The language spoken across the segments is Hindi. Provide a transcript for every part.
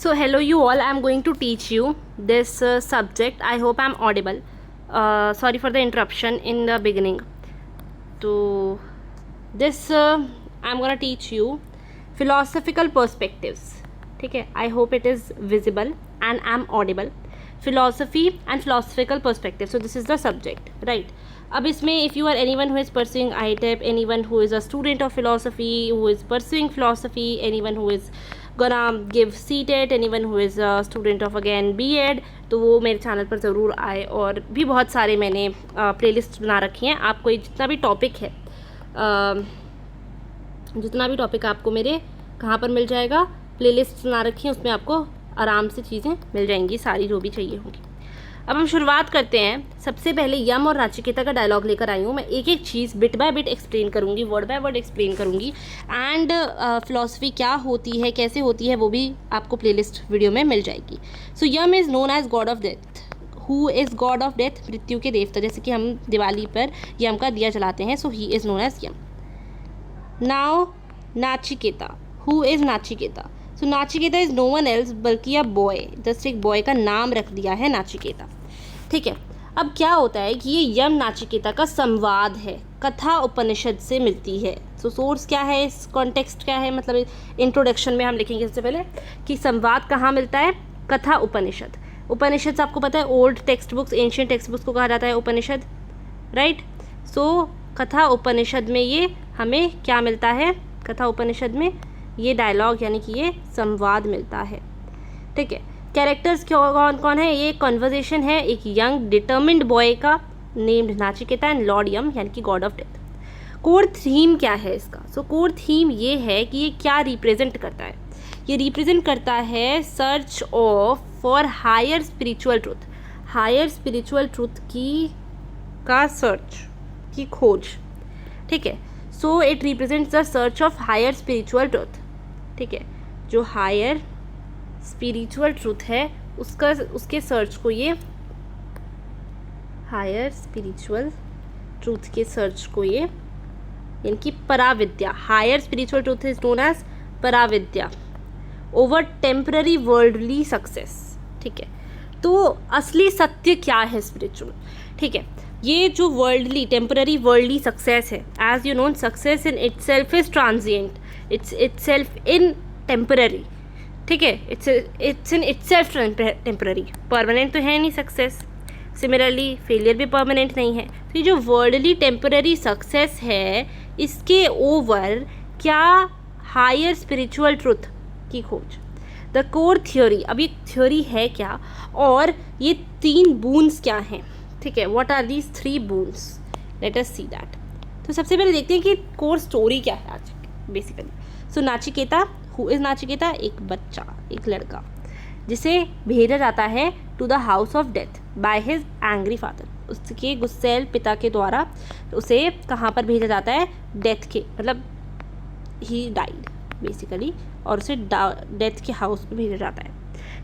So hello you all, I am going to teach you this subject. I hope I am audible. Sorry for the interruption in the beginning. So this I am gonna teach you philosophical perspectives. ठीक है, I hope it is visible and I am audible. Philosophy and philosophical perspective. So this is the subject, right? अब इसमें if you are anyone who is pursuing ITEP, anyone who is a student of philosophy, who is pursuing philosophy, anyone who is gonna give CTET, anyone who is a student of again B.Ed, तो वो मेरे चैनल पर ज़रूर आए. और भी बहुत सारे मैंने प्लेलिस्ट बना रखी हैं. आपको जितना भी टॉपिक है, जितना भी टॉपिक आपको मेरे कहाँ पर मिल जाएगा, प्लेलिस्ट बना रखी है, उसमें आपको आराम से चीज़ें मिल जाएंगी, सारी जो भी चाहिए होंगी. अब हम शुरुआत करते हैं. सबसे पहले यम और नाचिकेता का डायलॉग लेकर आई हूँ. मैं एक एक चीज़ बिट बाय बिट एक्सप्लेन करूँगी, वर्ड बाय वर्ड एक्सप्लेन करूँगी. एंड फिलॉसफी क्या होती है, कैसे होती है, वो भी आपको प्लेलिस्ट वीडियो में मिल जाएगी. So Yama is known as god of death. Who is god of death? मृत्यु के देवता. जैसे कि हम दिवाली पर यम का दिया जलाते हैं, so he is known as Yama. Now Nachiketa. Who is Nachiketa? So Nachiketa is no one else बल्कि अ बॉय. जस्ट एक बॉय का नाम रख दिया है नाचिकेता. ठीक है. अब क्या होता है कि ये यम नाचिकेता का संवाद है, कथा उपनिषद से मिलती है. सो सोर्स क्या है, इस कॉन्टेक्स्ट क्या है, मतलब इंट्रोडक्शन में हम लिखेंगे सबसे पहले कि संवाद कहाँ मिलता है. कथा उपनिषद. उपनिषद आपको पता है old text books, ancient text books को कहा जाता है उपनिषद, राइट. सो कथा उपनिषद में ये हमें क्या मिलता है, कथा उपनिषद में ये डायलॉग यानी कि ये संवाद मिलता है. ठीक है. कैरेक्टर्स कौन कौन है? ये कॉन्वर्जेशन है एक यंग डिटर्मिन्ड बॉय का नेम्ड नाचिकेता एंड लॉर्ड यम यानी कि God of death. Core theme क्या है इसका? सो कोर थीम ये है कि ये क्या रिप्रेजेंट करता है. ये रिप्रेजेंट करता है search of for higher spiritual truth. Higher spiritual truth की का सर्च की खोज. ठीक है. So it represents the search of higher spiritual truth. ठीक है. जो हायर स्पिरिचुअल ट्रूथ है उसके सर्च को ये हायर स्पिरिचुअल ट्रूथ के सर्च को ये यानी कि पराविद्या. Higher spiritual truth is known as पराविद्या ओवर टेम्पररी वर्ल्डली सक्सेस. ठीक है. तो असली सत्य क्या है स्पिरिचुअल? ठीक है. ये जो वर्ल्डली टेम्पररी वर्ल्डली सक्सेस है, as you known success in itself is transient, itself in temporary. ठीक है. It's in itself temporary, permanent तो है नहीं सक्सेस. सिमिलरली फेलियर भी परमानेंट नहीं है. तो ये जो वर्ल्डली टेम्पररी सक्सेस है, इसके ओवर क्या हायर स्पिरिचुअल ट्रूथ की खोज. The core theory. अब ये थ्योरी है क्या और ये 3 बूंस क्या हैं. ठीक है. What are these 3 boons? Let us see that. तो सबसे पहले देखते हैं कि कोर स्टोरी क्या है आज basically. So Nachiketa. Who is Nachiketa? एक बच्चा, एक लड़का जिसे भेजा जाता है to the house of death by his angry father. उसके गुस्सैल पिता के द्वारा उसे कहाँ पर भेजा जाता है? डेथ के, मतलब ही डाइड बेसिकली, और उसे डेथ के हाउस में भेजा जाता है.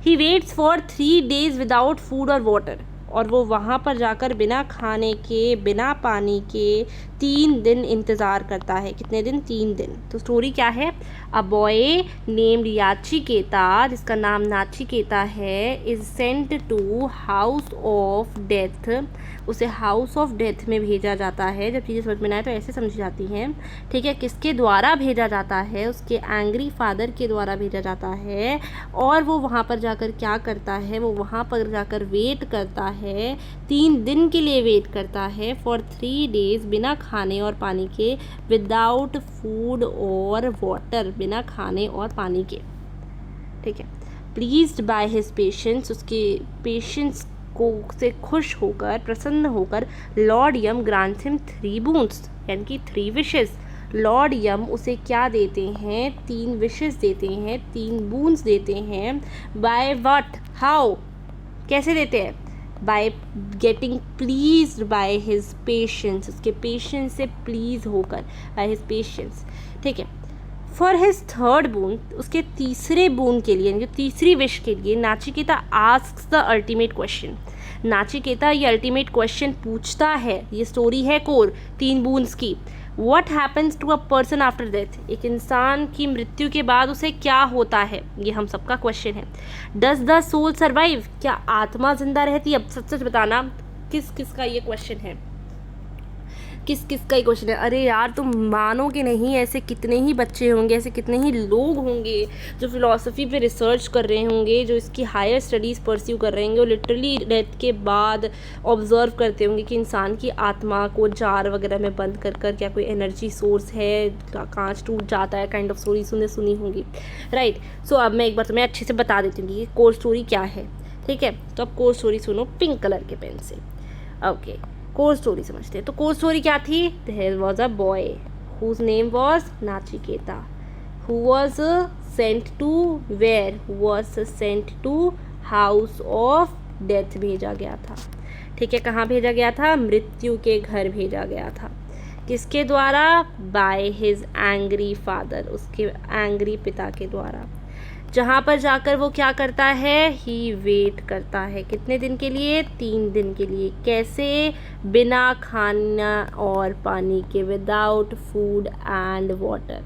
He waits for 3 days without food और वाटर. और वो वहाँ पर जाकर बिना खाने के, बिना पानी के 3 दिन इंतज़ार करता है. कितने दिन? 3 दिन. तो स्टोरी क्या है? अ बॉय नेम्ड याचिकेता, जिसका नाम नाचिकेता है, is sent to house of death. उसे हाउस ऑफ डेथ में भेजा जाता है. जब चीज़ें समझ में आए तो ऐसे समझी जाती हैं. ठीक है. किसके द्वारा भेजा जाता है? उसके एंग्री फादर के द्वारा भेजा जाता है. और वो वहाँ पर जाकर क्या करता है? वो वहाँ पर जाकर वेट करता है, 3 दिन के लिए वेट करता है. फॉर 3 days बिना खाने और पानी के, विदाउट फूड और वाटर, बिना खाने और पानी के. ठीक है. Pleased by his patience. उसके पेशेंस को से खुश होकर, प्रसन्न होकर, लॉर्ड यम ग्रांट्स हिम 3 boons यानी कि 3 wishes. लॉर्ड यम उसे क्या देते हैं? 3 wishes देते हैं, 3 boons देते हैं. By what? हाउ? कैसे देते हैं? By getting pleased by his patience. उसके पेशेंस से प्लीज होकर, बाय हिज पेशेंस. ठीक है. फॉर हिज 3rd boon, उसके तीसरे बून के लिए, यानी तीसरी विश के लिए, Nachiketa asks the ultimate question. Nachiketa ये अल्टीमेट क्वेश्चन पूछता है. ये स्टोरी है कोर 3 बून्स की. What happens to a person after death, एक इंसान की मृत्यु के बाद उसे क्या होता है, ये हम सबका क्वेश्चन है. डज द सोल सर्वाइव, क्या आत्मा जिंदा रहती है. अब सच सच बताना किस किस का ये क्वेश्चन है, किस किस का ही क्वेश्चन है. अरे यार तुम मानोगे नहीं, ऐसे कितने ही बच्चे होंगे, ऐसे कितने ही लोग होंगे जो फिलॉसफी पे रिसर्च कर रहे होंगे, जो इसकी हायर स्टडीज़ परस्यू कर रहे होंगे, और लिटरली डेथ के बाद ऑब्जर्व करते होंगे कि इंसान की आत्मा को जार वगैरह में बंद कर कर क्या कोई एनर्जी सोर्स है, कांच टूट जाता है, काइंड ऑफ स्टोरी सुनी होंगी, राइट. सो अब मैं एक बार तुम्हें अच्छे से बता देती हूँ कि ये कोर स्टोरी क्या है. ठीक है, तो अब कोर स्टोरी सुनो पिंक कलर के पेन से. ओके, कोर स्टोरी समझते हैं. तो कोर स्टोरी क्या थी. There was a boy whose name was Nachiketa, who was sent to where, who was sent to house of death, भेजा गया था. ठीक है, कहाँ भेजा गया था. मृत्यु के घर भेजा गया था. किसके द्वारा. बाय हिज एंग्री फादर, उसके एंग्री पिता के द्वारा. जहाँ पर जाकर वो क्या करता है. ही वेट करता है. कितने दिन के लिए. 3 दिन के लिए. कैसे. बिना खाना और पानी के, विदाउट फूड एंड वाटर.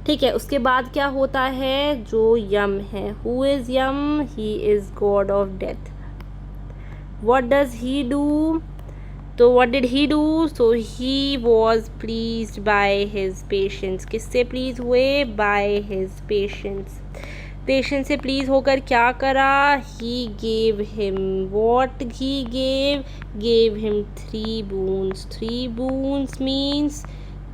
ठीक है, उसके बाद क्या होता है. जो यम है. Who is Yama. He is god of death. What does he do. तो what did he do. So he was pleased by his patience. किससे प्लीज हुए. By his patience. पेशेंस से प्लीज होकर क्या करा. He gave him. What he gave him 3 boons. 3 boons means,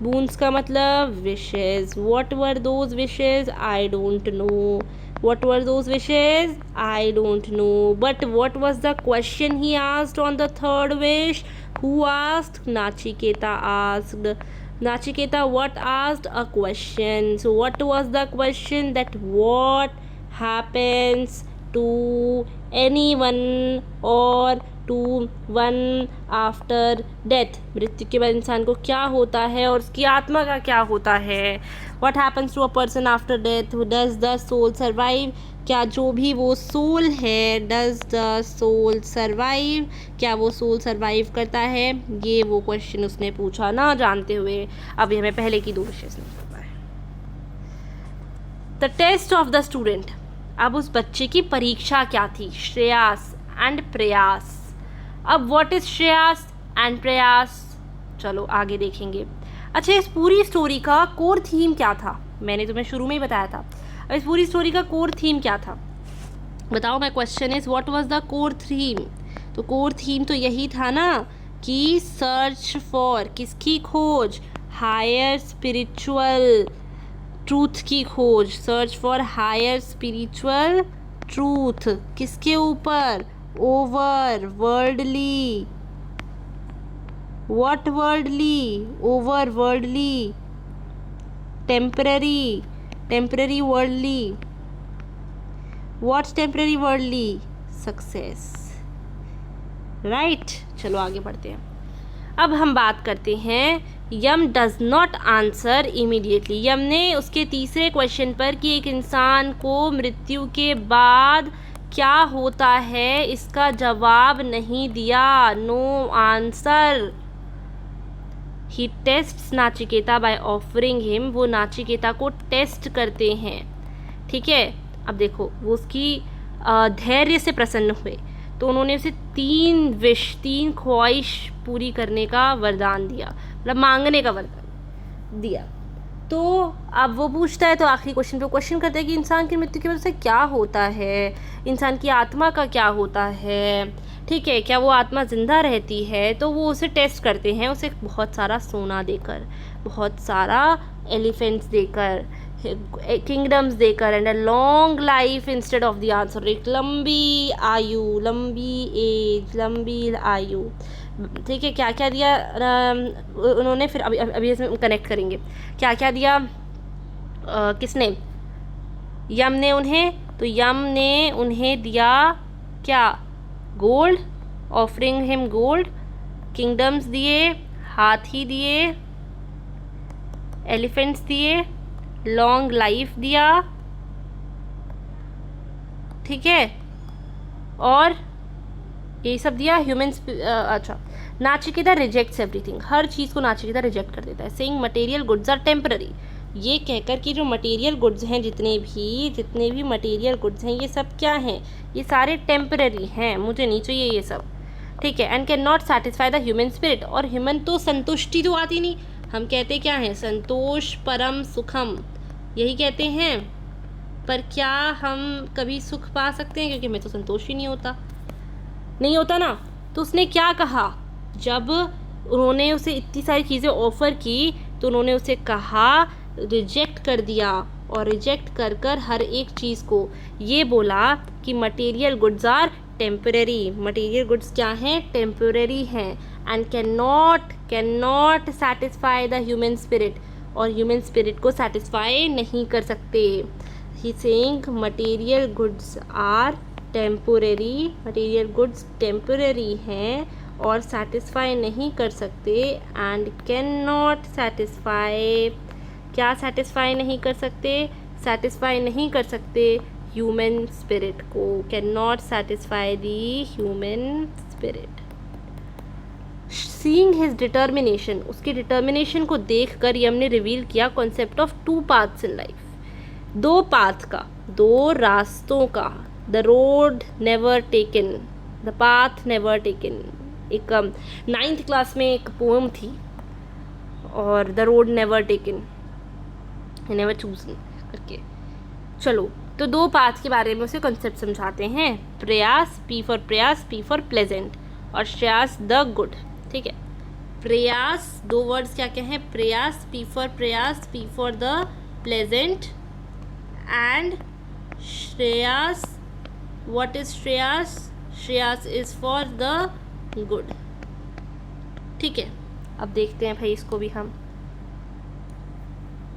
boons का मतलब wishes. What were those wishes. I don't know. What were those wishes. I don't know. But what was the question he asked on the 3rd wish. Who asked. Nachiketa asked. Nachiketa what asked. A question. So what was the question. That what happens to anyone or to one after death. मृत्यु के बाद इंसान को क्या होता है और उसकी आत्मा का क्या होता है. What happens to a person after death. Does the soul survive. क्या जो भी वो सोल है. Does the soul survive. क्या वो सोल सर्वाइव करता है. ये वो क्वेश्चन उसने पूछा ना जानते हुए. अभी हमें पहले की 2 विषय नहीं पता है. The test of the student. अब उस बच्चे की परीक्षा क्या थी. श्रेयास एंड प्रयास. अब व्हाट इज श्रेयास एंड प्रयास. चलो आगे देखेंगे. अच्छा, इस पूरी स्टोरी का कोर थीम क्या था. मैंने तुम्हें शुरू में ही बताया था. अब इस पूरी स्टोरी का कोर थीम क्या था बताओ. My question is what was the core theme. तो कोर थीम तो यही था ना कि सर्च फॉर, किसकी खोज. हायर स्पिरिचुअल ट्रूथ की खोज. Search for higher spiritual truth. किसके ऊपर. Over worldly. What worldly. Over worldly. Temporary. Temporary worldly. What's temporary worldly. Success. Right. चलो आगे बढ़ते हैं. अब हम बात करते हैं. Yama does not answer immediately. Yama ने उसके तीसरे क्वेश्चन पर कि एक इंसान को मृत्यु के बाद क्या होता है इसका जवाब नहीं दिया. No answer. He tests Nachiketa by offering him. वो नाचिकेता को टेस्ट करते हैं. ठीक है, अब देखो वो उसकी धैर्य से प्रसन्न हुए तो उन्होंने उसे 3 ख्वाहिश पूरी करने का वरदान दिया, मतलब मांगने का वरदान दिया. तो अब वो पूछता है, तो आखिरी क्वेश्चन पे क्वेश्चन करता है कि इंसान की मृत्यु की वजह से क्या होता है, इंसान की आत्मा का क्या होता है. ठीक है, क्या वो आत्मा ज़िंदा रहती है. तो वो उसे टेस्ट करते हैं, उसे बहुत सारा सोना देकर, बहुत सारा एलिफेंट्स देकर, किंगडम्स देकर, and a long life instead of the answer. एक लंबी आयु, लंबी एज, लंबी आयु. ठीक है, क्या क्या दिया उन्होंने. फिर अभी इसमें कनेक्ट करेंगे क्या क्या दिया. किसने. यम ने उन्हें. तो यम ने उन्हें दिया क्या. Gold. Offering him gold. Kingdoms दिए, हाथी दिए, एलिफेंट्स दिए, लॉन्ग लाइफ दिया. ठीक है, और ये सब दिया. ह्यूमन्स. अच्छा, नाचिकेता रिजेक्ट्स एवरीथिंग, हर चीज़ को नाचिकेता रिजेक्ट कर देता है। Saying material goods are temporary, ये कहकर कि जो मटेरियल गुड्स हैं, जितने भी मटेरियल गुड्स हैं, ये सब क्या हैं, ये सारे टेम्पररी हैं, मुझे नहीं चाहिए ये सब, ठीक है। And can not satisfy the human spirit, और ह्यूमन तो संतुष्टि तो आती नहीं, हम कहते क्या हैं, संतोष परम सुखम, यही कहते हैं, पर क्या हम कभी सुख पा सकते हैं, क्योंकि हमें तो संतोष ही नहीं होता ना। तो उसने क्या कहा, जब उन्होंने उसे इतनी सारी चीज़ें ऑफ़र की तो उन्होंने उसे कहा, रिजेक्ट कर दिया, और रिजेक्ट कर कर हर एक चीज़ को ये बोला कि material goods are temporary, material goods क्या हैं, टेम्पररी हैं, and can not satisfy the human spirit, और ह्यूमन स्पिरिट को सेटिस्फाई नहीं कर सकते। He saying material goods are temporary, material goods temporary हैं और सेटिस्फाई नहीं कर सकते, एंड कैन नॉट सेटिस्फाई, क्या सेटिस्फाई नहीं कर सकते, सेटिस्फाई नहीं कर सकते ह्यूमन स्पिरिट को, can not satisfy the human spirit. Seeing his determination, उसकी डिटर्मिनेशन को देख कर ये हमने रिवील किया concept of 2 paths in life, 2 path का, 2 रास्तों का, the road never taken, the path never taken. एक 9th क्लास में एक पोएम थी, और the road never taken, never chosen करके। चलो, तो 2 पाथ के बारे में उसे कॉन्सेप्ट समझाते हैं, प्रयास, पी फॉर प्रयास, पी फॉर प्लेजेंट, और श्रेयास द गुड, ठीक है। प्रयास, 2 वर्ड्स क्या क्या हैं, प्रयास, पी फॉर प्रयास, P for the pleasant, and श्रेयास, व्हाट इज श्रेयास, श्रेयास इज फॉर द गुड, ठीक है। अब देखते हैं भाई इसको भी हम।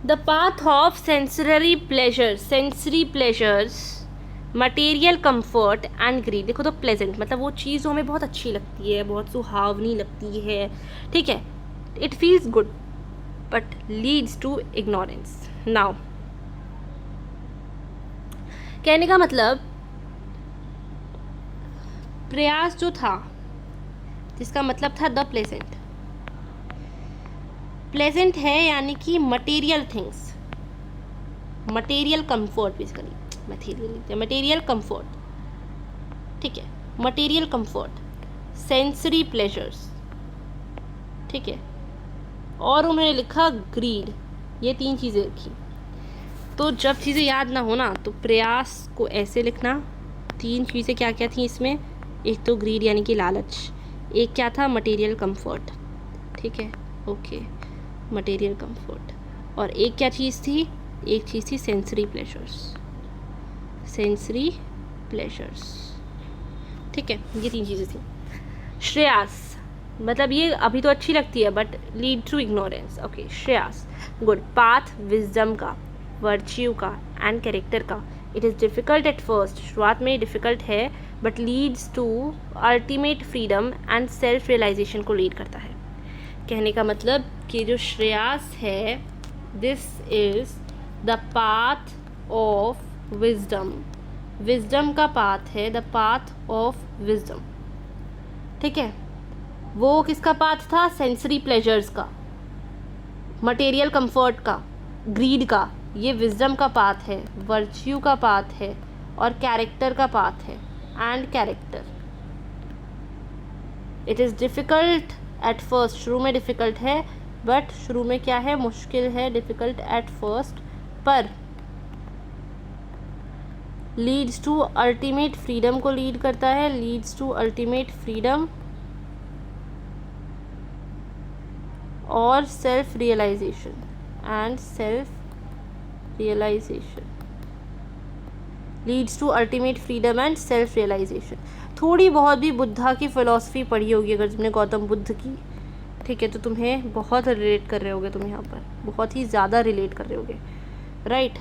The path of sensory pleasures, material comfort and greed. देखो तो प्लेजेंट मतलब वो चीज़ जो हमें बहुत अच्छी लगती है, बहुत सुहावनी लगती है, ठीक है, it feels good but leads to ignorance. Now कहने का मतलब, प्रयास जो था जिसका मतलब था द प्लेजेंट, प्लेजेंट है यानी कि material things, material comfort, basically material comfort, ठीक है, मटेरियल कंफर्ट, सेंसरी प्लेजर्स, ठीक है, और उन्होंने लिखा ग्रीड, ये 3 चीज़ें लिखी। तो जब चीज़ें याद ना हो ना तो प्रयास को ऐसे लिखना, 3 चीज़ें क्या क्या थी इसमें, एक तो ग्रीड यानी कि लालच, एक क्या था, मटेरियल कंफर्ट, ठीक है, ओके, मटेरियल कंफर्ट, और एक क्या चीज़ थी, एक चीज़ थी सेंसरी प्लेजर्स, ठीक है, ये 3 चीज़ें थी। श्रेयास मतलब ये अभी तो अच्छी लगती है but lead to ignorance, okay, श्रेयास गुड, पाथ विजडम का, वर्च्यू का एंड कैरेक्टर का। It is difficult at first, शुरुआत में डिफ़िकल्ट है, but leads to ultimate freedom and self realisation को लीड करता है। कहने का मतलब कि जो श्रेयास है, this is the path of wisdom, wisdom का पाथ है, द पाथ ऑफ विजडम, ठीक है। वो किसका पाथ था, सेंसरी प्लेजर्स का, मटेरियल कंफर्ट का, ग्रीड का, ये विजडम का पाथ है, वर्च्यू का पाथ है, और कैरेक्टर का पाथ है, and character. It is difficult at first, शुरू में डिफ़िकल्ट है, बट शुरू में क्या है, मुश्किल है, डिफ़िकल्ट एट फर्स्ट, पर लीड्स टू अल्टीमेट फ्रीडम को लीड करता है, लीड्स टू अल्टीमेट फ्रीडम और self realisation and self realisation, leads to ultimate freedom and self realisation. थोड़ी बहुत भी बुद्धा की फ़िलॉसफी पढ़ी होगी अगर तुमने, गौतम बुद्ध की, ठीक है, तो तुम्हें बहुत रिलेट कर रहे होगे, तुम यहाँ पर बहुत ही ज़्यादा रिलेट कर रहे होगे, राइट।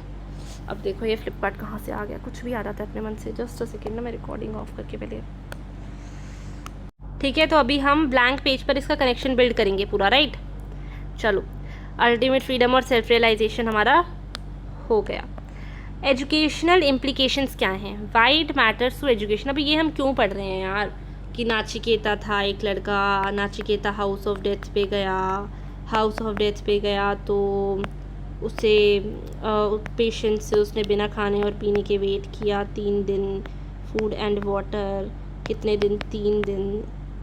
अब देखो ये फ्लिपकार्ट कहाँ से आ गया, कुछ भी आ रहा था अपने मन से, जस्ट अ सेकेंड ना, मैं रिकॉर्डिंग ऑफ करके पहले, ठीक है। तो अभी हम ब्लैंक पेज पर इसका कनेक्शन बिल्ड करेंगे पूरा, राइट। चलो, अल्टीमेट फ्रीडम और सेल्फ रियलाइजेशन हमारा हो गया। एजुकेशनल इम्प्लीकेशंस क्या हैं, वाइड मैटर्स टू एजुकेशन। अभी ये हम क्यों पढ़ रहे हैं यार, कि नाचिकेता था एक लड़का, नाचिकेता हाउस ऑफ डेथ पे गया तो उसे पेशेंस से उसने बिना खाने और पीने के वेट किया 3 दिन, फूड एंड वाटर कितने दिन, 3 दिन।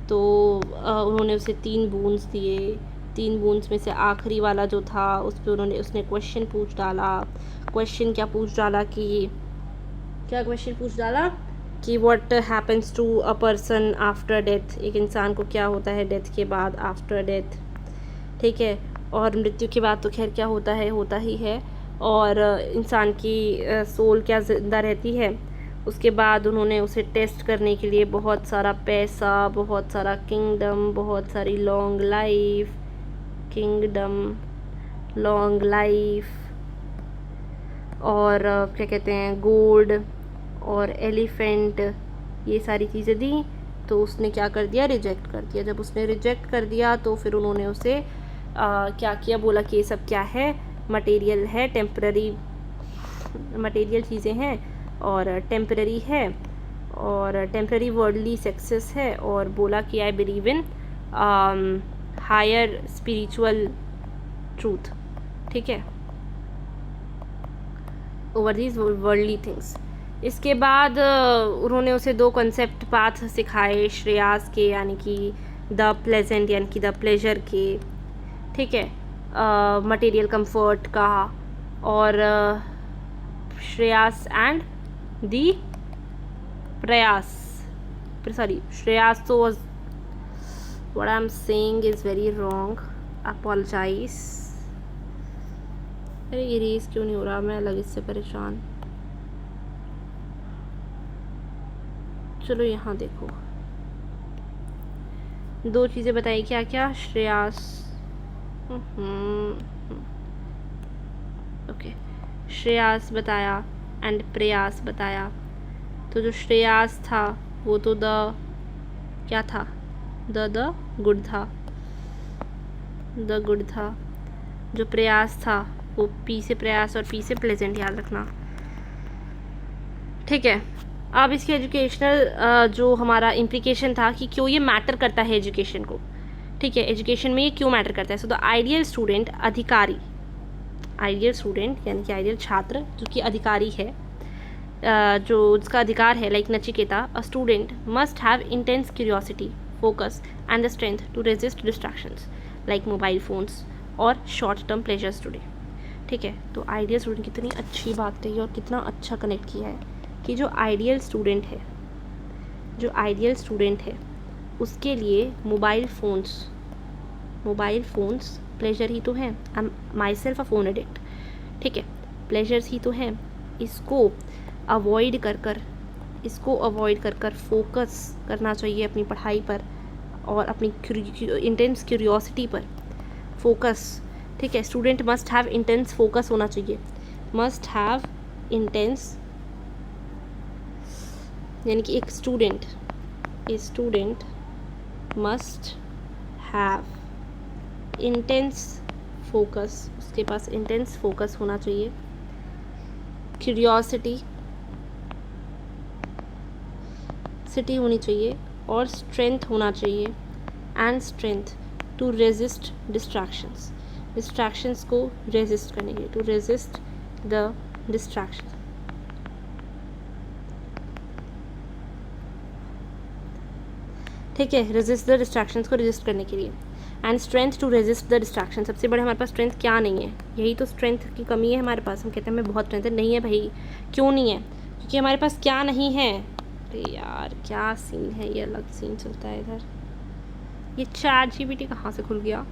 तो उन्होंने उसे 3 बूंस दिए, 3 बूंस में से आखिरी वाला जो था उस पर उसने क्वेश्चन पूछ डाला। क्वेश्चन क्या पूछ डाला कि what happens to a person after death, एक इंसान को क्या होता है डेथ के बाद, आफ्टर डेथ, ठीक है। और मृत्यु के बाद तो खैर क्या होता ही है, और इंसान की सोल क्या ज़िंदा रहती है। उसके बाद उन्होंने उसे टेस्ट करने के लिए बहुत सारा पैसा, बहुत सारा किंगडम, बहुत सारी लॉन्ग लाइफ और क्या कहते हैं गोल्ड और एलिफेंट, ये सारी चीज़ें दी। तो उसने क्या कर दिया, रिजेक्ट कर दिया। जब उसने रिजेक्ट कर दिया तो फिर उन्होंने उसे क्या किया, बोला कि ये सब क्या है, मटेरियल है, टेम्पररी मटेरियल चीज़ें हैं और टेम्पररी है और टेम्पररी वर्ल्डली सक्सेस है, और बोला कि I believe in higher spiritual truth, ठीक है, ओवर दीज वर्ल्डली थिंग्स। इसके बाद उन्होंने उसे 2 कॉन्सेप्ट पाथ सिखाए श्रेयास के, यानी कि द प्लेजेंट यानी कि द प्लेजर के, ठीक है, मटेरियल कंफर्ट का, और श्रेयास एंड दी प्रयास, श्रेयास तो was what I'm saying is very wrong, apologize। अरे इरेज क्यों नहीं हो रहा, मैं अलग इससे परेशान। चलो यहाँ देखो, 2 चीज़ें बताई, क्या क्या, श्रेयास, ओके, श्रेयास बताया एंड प्रयास बताया। तो जो श्रेयास था वो तो क्या था, द गुड था। जो प्रयास था वो पी से प्रयास और पी से प्लेजेंट, याद रखना, ठीक है। अब इसके एजुकेशनल जो हमारा इम्प्लीकेशन था कि क्यों ये मैटर करता है एजुकेशन को, ठीक है, एजुकेशन में ये क्यों मैटर करता है। सो द आइडियल स्टूडेंट, अधिकारी, आइडियल स्टूडेंट यानी कि आइडियल छात्र जो कि अधिकारी है, जो उसका अधिकार है, like Nachiketa, a student must have intense curiosity, focus and the strength to resist distractions like mobile phones और शॉर्ट टर्म प्लेजर्स टुडे, ठीक है। तो आइडियल स्टूडेंट, कितनी अच्छी बात कही और कितना अच्छा कनेक्ट किया है कि जो आइडियल स्टूडेंट है उसके लिए मोबाइल फ़ोन्स प्लेजर ही तो हैं। I am my self a phone addict, ठीक है, प्लेजर्स ही तो हैं। इसको अवॉइड कर कर फोकस करना चाहिए अपनी पढ़ाई पर और अपनी इंटेंस क्यूरियोसिटी पर फोकस, ठीक है। Student must have intense focus होना चाहिए, मस्ट हैव इंटेंस, यानी कि एक student must have intense focus, उसके पास इंटेंस फोकस होना चाहिए, क्यूरियोसिटी होनी चाहिए और स्ट्रेंथ होना चाहिए, and strength to resist distractions को रेजिस्ट करने के लिए, टू रेजिस्ट द डिस्ट्रैक्शन, ठीक है, रेजिस्ट द डिस्ट्रैक्शंस को रेजिस्ट करने के लिए, and strength to resist the distraction. सबसे बड़े हमारे पास स्ट्रेंथ क्या नहीं है, यही तो स्ट्रेंथ की कमी है हमारे पास। हम कहते हैं मैं बहुत स्ट्रेंथ है, नहीं है भाई, क्यों नहीं है, क्योंकि हमारे पास क्या नहीं है। अरे यार क्या सीन है, ये अलग सीन चलता है इधर। ये ChatGPT कहाँ से खुल गया।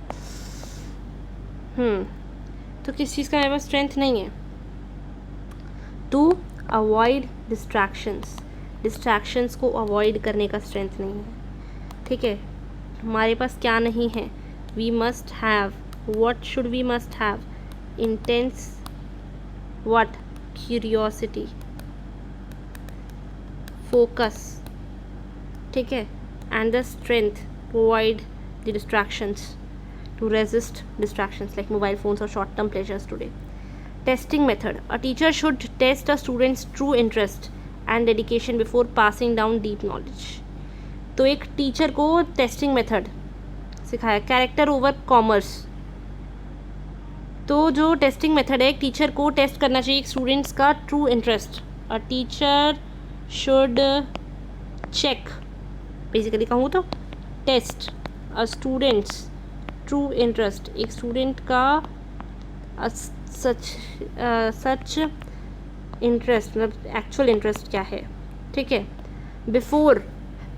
तो किस चीज़ का हमारे पास स्ट्रेंथ नहीं है, टू अवॉइड डिस्ट्रैक्शंस को अवॉइड करने का स्ट्रेंथ नहीं है, ठीक है। हमारे पास क्या नहीं है, we must have, what should we must have, intense what, curiosity, focus, ठीक है, and the strength to avoid the distractions, to resist distractions like mobile phones और short term pleasures today. Testing method, a teacher should test a students true interest and dedication before passing down deep knowledge, तो एक टीचर को टेस्टिंग मेथड सिखाया, कैरेक्टर ओवर कॉमर्स। तो जो टेस्टिंग मेथड है, एक टीचर को टेस्ट करना चाहिए स्टूडेंट्स का true interest. A teacher should check, basically कहूँ तो test a students true interest, एक स्टूडेंट का सच इंटरेस्ट मतलब एक्चुअल इंटरेस्ट क्या है, ठीक है। बिफोर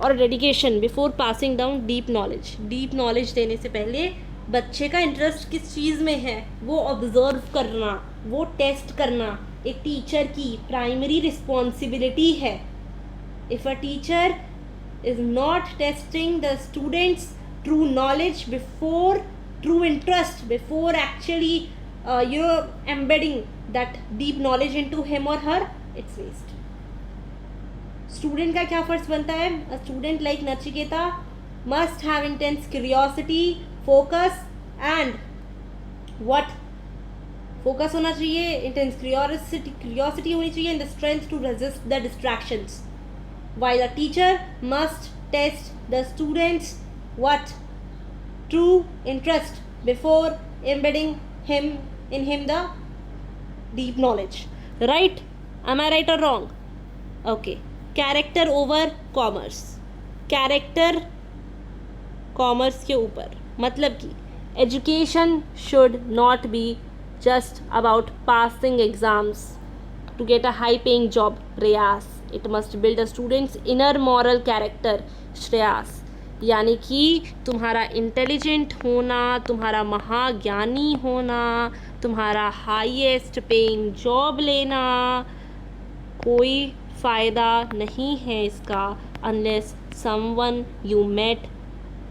और dedication, before passing down deep knowledge, deep knowledge देने से पहले बच्चे का इंटरेस्ट किस चीज़ में है वो ऑब्जर्व करना, वो टेस्ट करना एक टीचर की प्राइमरी रिस्पॉन्सिबिलिटी है। If a teacher is not testing the students true knowledge before true interest, before actually embedding that deep knowledge into him or her, it's waste. Student का क्या फर्ज बनता है? A student like Nachiketa must have intense curiosity, focus and what? Focus होना चाहिए, intense curiosity होनी चाहिए and the strength to resist the distractions. While a teacher must test the students what? True interest before embedding in him the deep knowledge. Right? Am I right or wrong? Okay. Character over commerce. Character commerce के ऊपर, मतलब कि education should not be just about passing exams to get a high paying job, Reyas. It must build a student's inner moral character, Shreyas. यानी कि तुम्हारा इंटेलिजेंट होना, तुम्हारा महाज्ञानी होना, तुम्हारा हाईएस्ट पेइंग जॉब लेना, कोई फ़ायदा नहीं है इसका unless someone you met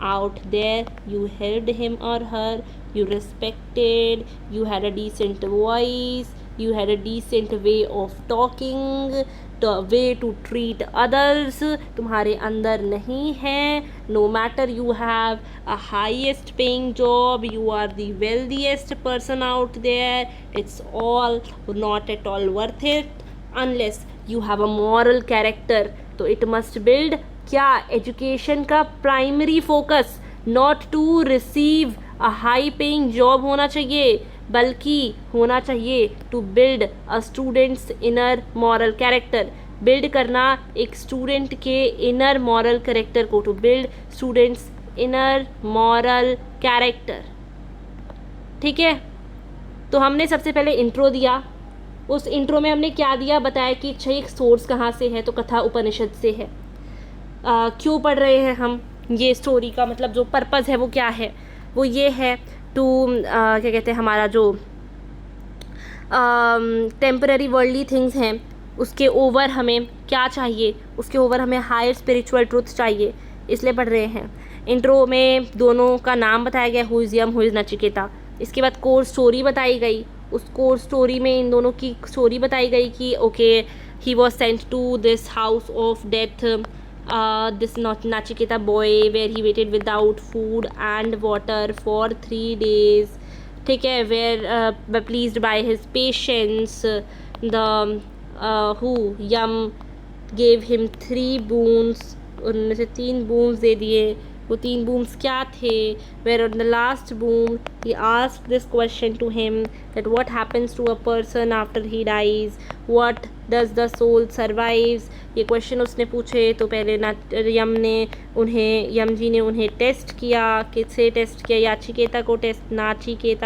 out there, you helped him or her, you respected, you had a decent voice, you had a decent way of talking, the way to treat others तुम्हारे अंदर नहीं है। no matter you have a highest paying job, you are the wealthiest person out there, it's all not at all worth it unless you have a moral character. तो it must build क्या, एजुकेशन का primary focus not to receive a high paying job होना चाहिए, बल्कि होना चाहिए to build a students inner moral character, build करना एक स्टूडेंट के इनर मॉरल कैरेक्टर को, to build students inner moral character. ठीक है, तो हमने सबसे पहले इंट्रो दिया, उस इंट्रो में हमने क्या दिया, बताया कि अच्छा एक सोर्स कहाँ से है, तो कथा उपनिषद से है। क्यों पढ़ रहे हैं हम ये स्टोरी का मतलब जो पर्पज़ है वो क्या है, वो ये है टू क्या कहते हैं, हमारा जो टेम्पररी वर्ल्डली थिंग्स हैं उसके ओवर हमें क्या चाहिए, उसके ओवर हमें हायर स्पिरिचुअल ट्रूथ चाहिए, इसलिए पढ़ रहे हैं। इंट्रो में दोनों का नाम बताया गया, who is Yama, who is Nachiketa. इसके बाद कोर स्टोरी बताई गई, उस कोर स्टोरी में इन दोनों की स्टोरी बताई गई कि okay he was sent to this house of death, this Nachiketa boy, where he waited without food and water for 3 days. ठीक है, where pleased by his patience, the who Yam gave him 3 boons, उनमें से 3 boons दे दिए। वो 3 boons क्या थे, where on the last boon he asked this question to him that what happens to a person after he dies, what does the soul survives। ये क्वेश्चन उसने पूछे तो पहले यम जी ने उन्हें टेस्ट किया, किससे टेस्ट किया, नाचिकेता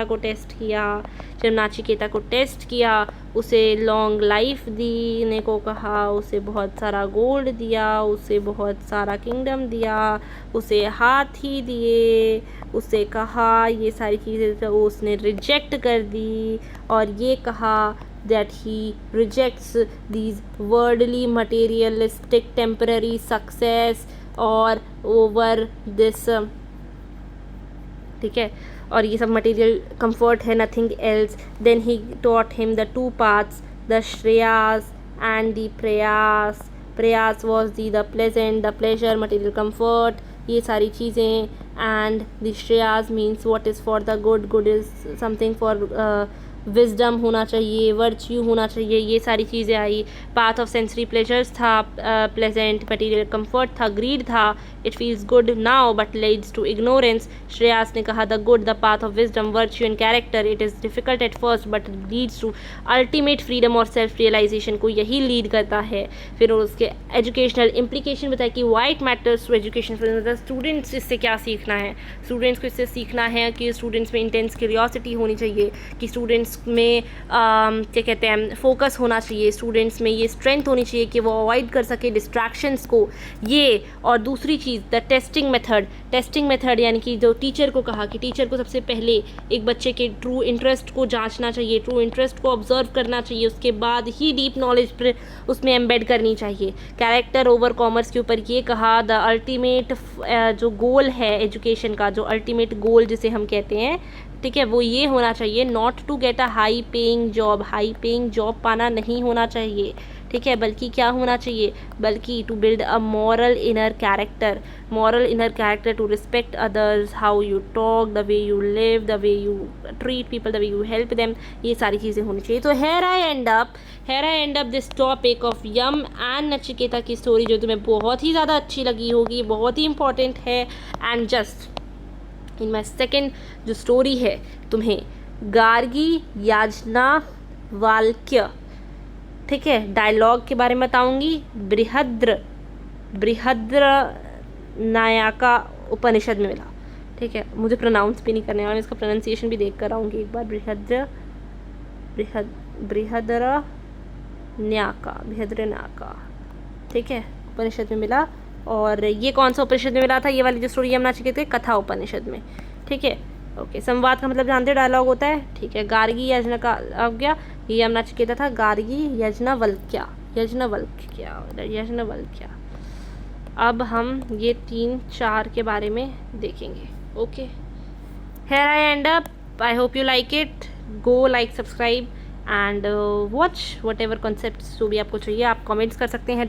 को टेस्ट किया। जब नाचिकेता को टेस्ट किया उसे लॉन्ग लाइफ देने को कहा, उसे बहुत सारा गोल्ड दिया, उसे बहुत सारा किंगडम दिया, उसे हाथी दिए, उसे कहा ये सारी चीज़ें, तो उसने रिजेक्ट कर दी और ये कहा that he rejects these worldly materialistic temporary success or over this ठीक है, और ये सब material comfort है, nothing else। then he taught him the 2 paths, the shreyas and the prayas। prayas was the pleasant, the pleasure, material comfort, ये सारी चीज़ें, and the shreyas means what is for the good, good is something for wisdom होना चाहिए, वर्च्यू होना चाहिए, ये सारी चीज़ें आई। पाथ ऑफ सेंसरी प्लेजर्स था, प्लेजेंट मटीरियल कंफर्ट था, ग्रीड था, it feels good now but leads to ignorance. श्रेयास ने कहा the good, the path of wisdom, virtue and character, it is difficult at first but leads to ultimate freedom और सेल्फ रियलाइजेशन को यही लीड करता है। फिर उसके एजुकेशनल इम्प्लीकेशन बताया कि वाइट मैटर्स टू एजुकेशन, मतलब स्टूडेंट्स इससे क्या सीखना है। स्टूडेंट्स को इससे सीखना है कि स्टूडेंट्स में इंटेंस क्यूरियोसिटी होनी चाहिए, कि स्टूडेंट्स में क्या कहते हैं फोकस होना चाहिए, स्टूडेंट्स में ये स्ट्रेंथ होनी चाहिए कि वो अवॉइड कर सके डिस्ट्रैक्शंस को। ये और दूसरी चीज़ द टेस्टिंग मेथड यानी कि जो टीचर को कहा कि टीचर को सबसे पहले एक बच्चे के ट्रू इंटरेस्ट को जांचना चाहिए, ट्रू इंटरेस्ट को ऑब्जर्व करना चाहिए, उसके बाद ही डीप नॉलेज पर उसमें एम्बेड करनी चाहिए। कैरेक्टर ओवर कॉमर्स के ऊपर ये कहा द अल्टीमेट जो गोल है एजुकेशन का, जो अल्टीमेट गोल जिसे हम कहते हैं, ठीक है, वो ये होना चाहिए not to get a high paying job पाना नहीं होना चाहिए, ठीक है, बल्कि क्या होना चाहिए, बल्कि to build a moral inner character to respect others, how you talk, the way you live, the way you treat people, the way you help them, ये सारी चीज़ें होनी चाहिए। तो here I end up this topic of Yama and Nachiketa की स्टोरी, जो तुम्हें बहुत ही ज़्यादा अच्छी लगी होगी, बहुत ही इंपॉर्टेंट है। And just in my second जो स्टोरी है, तुम्हें गार्गी याज्ञवल्क्य, ठीक है, डायलॉग के बारे में बताऊंगी। बृहद्र नायका उपनिषद में मिला, ठीक है, मुझे प्रोनाउंस भी नहीं करने वाला, मैं इसका प्रोनाउंसिएशन भी देख कर आऊँगी एक बार। बृहद्र न्याका, ठीक है, उपनिषद में मिला। और ये कौन सा उपनिषद में मिला था, ये वाली जो स्टोरी हम नचिकेता की कथा उपनिषद में, ठीक है। ओके, संवाद का मतलब जानते हो, डायलॉग होता है, ठीक है। गार्गी याज्ञवल्क्य, ये हम नचिकेता था, गार्गी यज्ञवल्क्य। अब हम ये 3-4 के बारे में देखेंगे। Okay, hair I end up, I hope you like it, go like subscribe and watch what ever concept जो भी आपको चाहिए। आप कमेंट्स कर सकते हैं,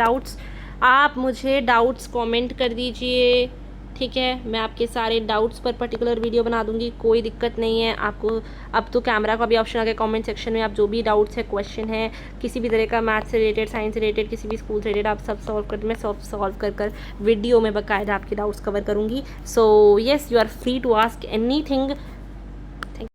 आप मुझे डाउट्स कमेंट कर दीजिए, ठीक है, मैं आपके सारे डाउट्स पर पर्टिकुलर वीडियो बना दूंगी, कोई दिक्कत नहीं है आपको। अब तो कैमरा का भी ऑप्शन आ गया, कमेंट सेक्शन में आप जो भी डाउट्स है, क्वेश्चन है, किसी भी तरह का मैथ से रिलेटेड, साइंस से रिलेटेड, किसी भी स्कूल से रिलेटेड, आप सब सॉल्व कर, मैं सब सॉल्व कर वीडियो में बाकायदा आपके डाउट्स कवर करूँगी। So yes, you are free to ask anything